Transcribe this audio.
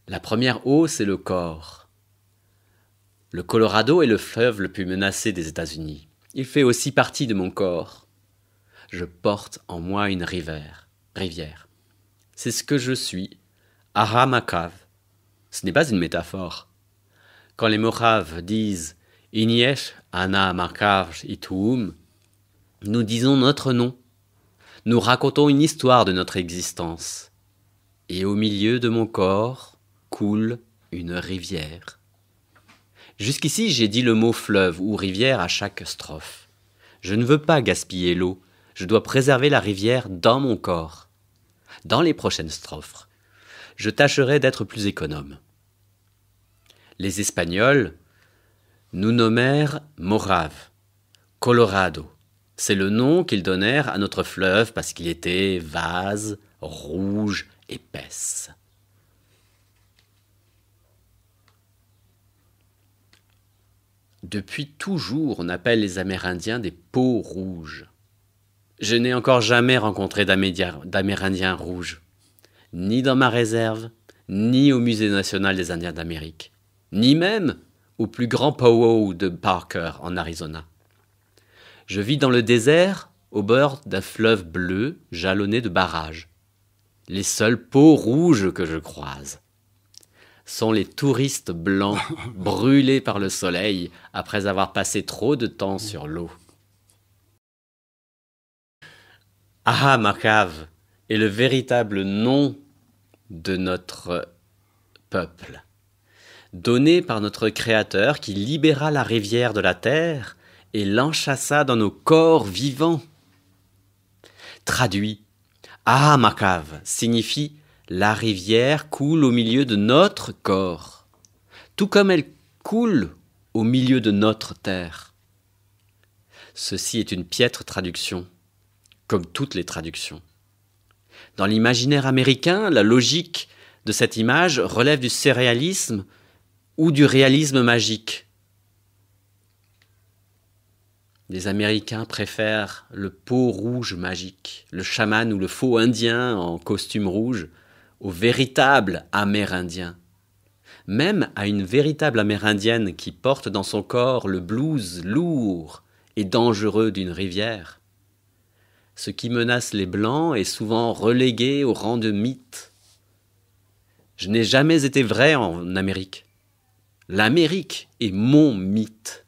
La première eau, c'est le corps. Le Colorado est le fleuve le plus menacé des États-Unis. Il fait aussi partie de mon corps. Je porte en moi une rivière. C'est ce que je suis, Aha Makav. Ce n'est pas une métaphore. Quand les Moraves disent Iniesh Ana Makav Ituum, nous disons notre nom. Nous racontons une histoire de notre existence. Et au milieu de mon corps coule une rivière. Jusqu'ici, j'ai dit le mot fleuve ou rivière à chaque strophe. Je ne veux pas gaspiller l'eau. Je dois préserver la rivière dans mon corps. Dans les prochaines strophes, je tâcherai d'être plus économe. Les Espagnols nous nommèrent Morave, Colorado. C'est le nom qu'ils donnèrent à notre fleuve parce qu'il était vase, rouge, épaisse. Depuis toujours, on appelle les Amérindiens des peaux rouges. Je n'ai encore jamais rencontré d'Amérindiens rouges, ni dans ma réserve, ni au Musée national des Indiens d'Amérique, ni même au plus grand powwow de Parker en Arizona. Je vis dans le désert, au bord d'un fleuve bleu jalonné de barrages. Les seules peaux rouges que je croise sont les touristes blancs brûlés par le soleil après avoir passé trop de temps sur l'eau. Aha Makav est le véritable nom de notre peuple, donné par notre Créateur qui libéra la rivière de la terre et l'enchassa dans nos corps vivants. Traduit, Aha Makav signifie la rivière coule au milieu de notre corps, tout comme elle coule au milieu de notre terre. Ceci est une piètre traduction, comme toutes les traductions. Dans l'imaginaire américain, la logique de cette image relève du surréalisme ou du réalisme magique. Les Américains préfèrent le pot rouge magique, le chaman ou le faux indien en costume rouge, au véritable Amérindien. Même à une véritable Amérindienne qui porte dans son corps le blues lourd et dangereux d'une rivière. Ce qui menace les Blancs est souvent relégué au rang de mythe. Je n'ai jamais été vrai en Amérique. L'Amérique est mon mythe.